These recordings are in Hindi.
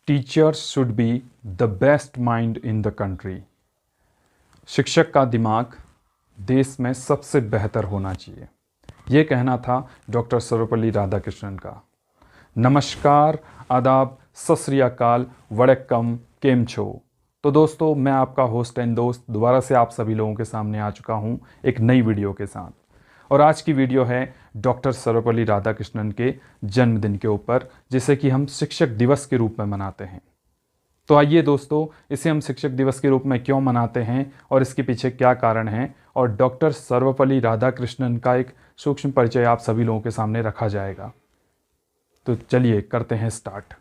Teachers should be the best mind in the country. शिक्षक का दिमाग देश में सबसे बेहतर होना चाहिए, ये कहना था डॉक्टर सर्वपल्ली राधाकृष्णन का। नमस्कार, आदाब, सत श्री अकाल, वड़क्कम, केम छो। तो दोस्तों, मैं आपका होस्ट एंड दोस्त दोबारा से आप सभी लोगों के सामने आ चुका हूँ एक नई वीडियो के साथ। और आज की वीडियो है डॉक्टर सर्वपल्ली राधाकृष्णन के जन्मदिन के ऊपर, जिसे कि हम शिक्षक दिवस के रूप में मनाते हैं। तो आइए दोस्तों, इसे हम शिक्षक दिवस के रूप में क्यों मनाते हैं और इसके पीछे क्या कारण है, और डॉक्टर सर्वपल्ली राधाकृष्णन का एक सूक्ष्म परिचय आप सभी लोगों के सामने रखा जाएगा। तो चलिए करते हैं स्टार्ट।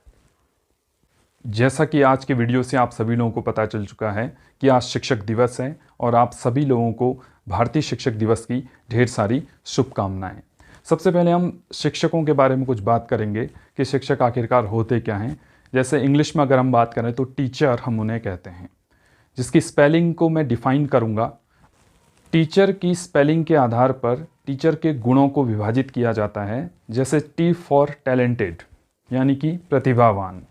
जैसा कि आज के वीडियो से आप सभी लोगों को पता चल चुका है कि आज शिक्षक दिवस है और आप सभी लोगों को भारतीय शिक्षक दिवस की ढेर सारी शुभकामनाएं। सबसे पहले हम शिक्षकों के बारे में कुछ बात करेंगे कि शिक्षक आखिरकार होते क्या हैं। जैसे इंग्लिश में अगर हम बात करें तो टीचर हम उन्हें कहते हैं, जिसकी स्पेलिंग को मैं डिफाइन करूंगा। टीचर की स्पेलिंग के आधार पर टीचर के गुणों को विभाजित किया जाता है। जैसे टी फॉर टैलेंटेड यानी कि प्रतिभावान,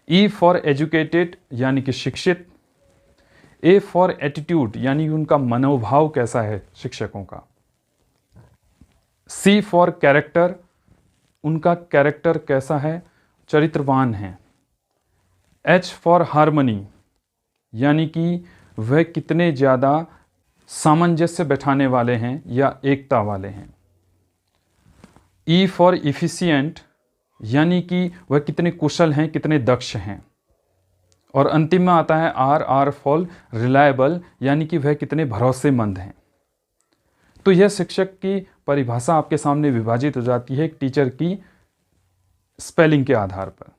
ई फॉर एजुकेटेड यानी कि शिक्षित, ए फॉर एटीट्यूड यानी उनका मनोभाव कैसा है शिक्षकों का, सी फॉर कैरेक्टर, उनका कैरेक्टर कैसा है, चरित्रवान है, एच फॉर हार्मनी यानी कि वह कितने ज़्यादा सामंजस्य बैठाने वाले हैं या एकता वाले हैं, ई फॉर इफिशिएंट यानी कि वह कितने कुशल हैं, कितने दक्ष हैं, और अंतिम में आता है आर फॉर रिलायबल यानी कि वह कितने भरोसेमंद हैं। तो यह शिक्षक की परिभाषा आपके सामने विभाजित हो जाती है एक टीचर की स्पेलिंग के आधार पर।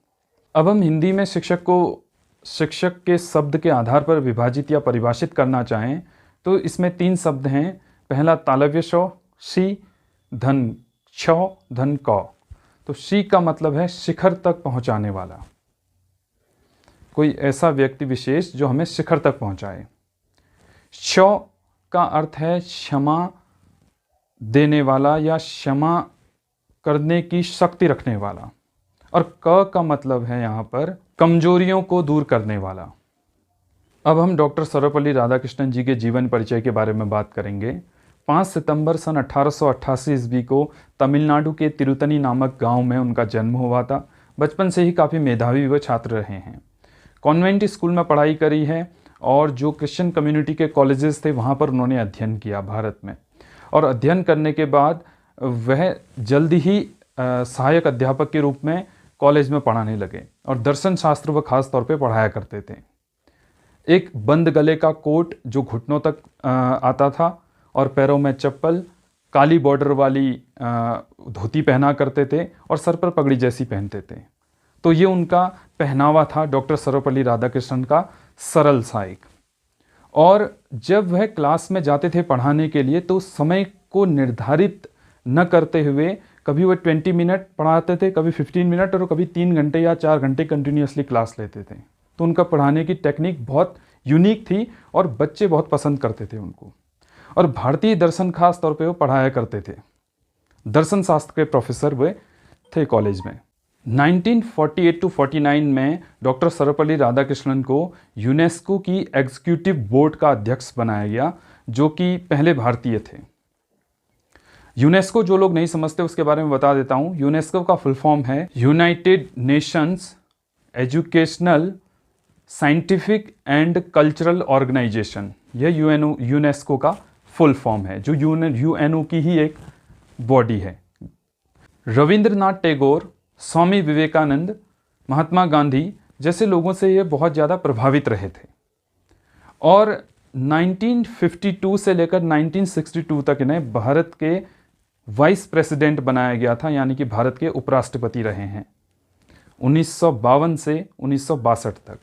अब हम हिंदी में शिक्षक को शिक्षक के शब्द के आधार पर विभाजित या परिभाषित करना चाहें तो इसमें 3 शब्द हैं। पहला तालव्य श, शी, धन छ, धन क। तो शी का मतलब है शिखर तक पहुंचाने वाला, कोई ऐसा व्यक्ति विशेष जो हमें शिखर तक पहुंचाए। श का अर्थ है क्षमा देने वाला या क्षमा करने की शक्ति रखने वाला, और क का मतलब है यहाँ पर कमजोरियों को दूर करने वाला। अब हम डॉक्टर सर्वपल्ली राधाकृष्णन जी के जीवन परिचय के बारे में बात करेंगे। 5 सितंबर सन 1888 ईस्वी को तमिलनाडु के तिरुतनी नामक गांव में उनका जन्म हुआ था। बचपन से ही काफ़ी मेधावी व छात्र रहे हैं। कॉन्वेंट स्कूल में पढ़ाई करी है और जो क्रिश्चियन कम्युनिटी के कॉलेजेस थे वहाँ पर उन्होंने अध्ययन किया भारत में। और अध्ययन करने के बाद वह जल्दी ही सहायक अध्यापक के रूप में कॉलेज में पढ़ाने लगे और दर्शन शास्त्र व खास तौर पे पढ़ाया करते थे। एक बंद गले का कोट जो घुटनों तक आता था और पैरों में चप्पल, काली बॉर्डर वाली धोती पहना करते थे और सर पर पगड़ी जैसी पहनते थे। तो ये उनका पहनावा था डॉक्टर सर्वपल्ली राधाकृष्णन का, सरल सा एक। और जब वह क्लास में जाते थे पढ़ाने के लिए तो समय को निर्धारित न करते हुए कभी वह 20 मिनट पढ़ाते थे, कभी 15 मिनट और कभी 3 घंटे या 4 घंटे कंटिन्यूसली क्लास लेते थे। तो उनका पढ़ाने की टेक्निक बहुत यूनिक थी और बच्चे बहुत पसंद करते थे उनको। और भारतीय दर्शन खास तौर पे वो पढ़ाया करते थे। दर्शन शास्त्र के प्रोफेसर वे थे कॉलेज में। 1948 to 49 में डॉक्टर सर्वपल्ली राधाकृष्णन को यूनेस्को की एग्जीक्यूटिव बोर्ड का अध्यक्ष बनाया गया, जो कि पहले भारतीय थे। यूनेस्को जो लोग नहीं समझते उसके बारे में बता देता हूँ। यूनेस्को का फुल फॉर्म है United Nations Educational, Scientific and Cultural Organisation. यह यूनेस्को का फुल फॉर्म है, जो यूएनओ की ही एक बॉडी है। रविंद्रनाथ टैगोर, स्वामी विवेकानंद, महात्मा गांधी जैसे लोगों से ये बहुत ज़्यादा प्रभावित रहे थे। और 1952 से लेकर 1962 तक इन्हें भारत के वाइस प्रेसिडेंट बनाया गया था, यानी कि भारत के उपराष्ट्रपति रहे हैं 1952 से 1962 तक।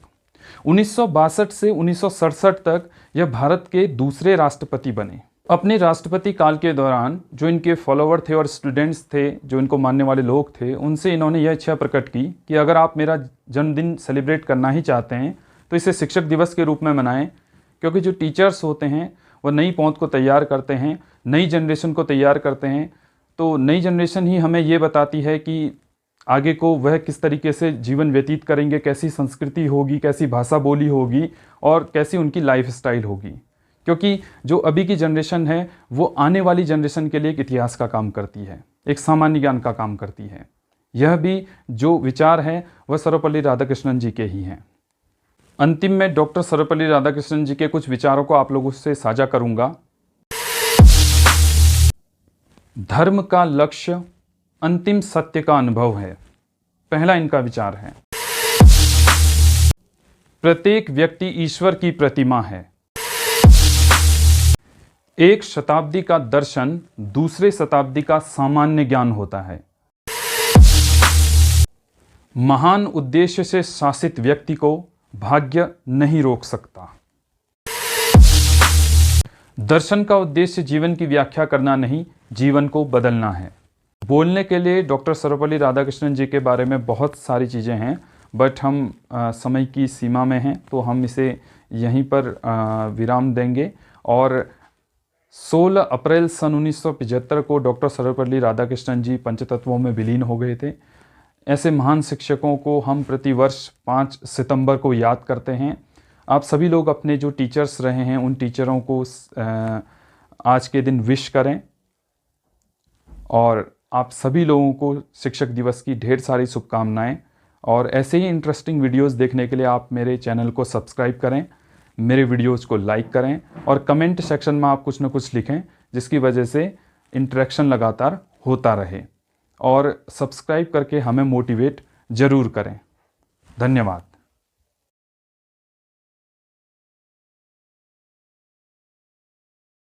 1962 से 1967 तक यह भारत के दूसरे राष्ट्रपति बने। अपने राष्ट्रपति काल के दौरान जो इनके फॉलोवर थे और स्टूडेंट्स थे, जो इनको मानने वाले लोग थे, उनसे इन्होंने यह इच्छा प्रकट की कि अगर आप मेरा जन्मदिन सेलिब्रेट करना ही चाहते हैं तो इसे शिक्षक दिवस के रूप में मनाएं, क्योंकि जो टीचर्स होते हैं वह नई पौध को तैयार करते हैं, नई जनरेशन को तैयार करते हैं। तो नई जनरेशन ही हमें ये बताती है कि आगे को वह किस तरीके से जीवन व्यतीत करेंगे, कैसी संस्कृति होगी, कैसी भाषा बोली होगी और कैसी उनकी लाइफ स्टाइल होगी। क्योंकि जो अभी की जनरेशन है वो आने वाली जनरेशन के लिए एक इतिहास का काम करती है, एक सामान्य ज्ञान का काम करती है। यह भी जो विचार हैं वह सर्वपल्ली राधाकृष्णन जी के ही हैं। अंतिम में डॉक्टर सर्वपल्ली राधाकृष्णन जी के कुछ विचारों को आप लोगों से साझा करूंगा। धर्म का लक्ष्य अंतिम सत्य का अनुभव है, पहला इनका विचार है। प्रत्येक व्यक्ति ईश्वर की प्रतिमा है। एक शताब्दी का दर्शन दूसरे शताब्दी का सामान्य ज्ञान होता है। महान उद्देश्य से शासित व्यक्ति को भाग्य नहीं रोक सकता। दर्शन का उद्देश्य जीवन की व्याख्या करना नहीं, जीवन को बदलना है। बोलने के लिए डॉक्टर सर्वपल्ली राधाकृष्णन जी के बारे में बहुत सारी चीज़ें हैं, बट हम समय की सीमा में हैं तो हम इसे यहीं पर विराम देंगे। और 16 अप्रैल सन 1975 को डॉक्टर सर्वपल्ली राधाकृष्णन जी पंचतत्वों में विलीन हो गए थे। ऐसे महान शिक्षकों को हम प्रतिवर्ष 5 सितंबर को याद करते हैं। आप सभी लोग अपने जो टीचर्स रहे हैं उन टीचरों को आज के दिन विश करें और आप सभी लोगों को शिक्षक दिवस की ढेर सारी शुभकामनाएं। और ऐसे ही इंटरेस्टिंग वीडियोस देखने के लिए आप मेरे चैनल को सब्सक्राइब करें, मेरे वीडियोस को लाइक करें और कमेंट सेक्शन में आप कुछ ना कुछ लिखें जिसकी वजह से इंटरेक्शन लगातार होता रहे। और सब्सक्राइब करके हमें मोटिवेट ज़रूर करें। धन्यवाद।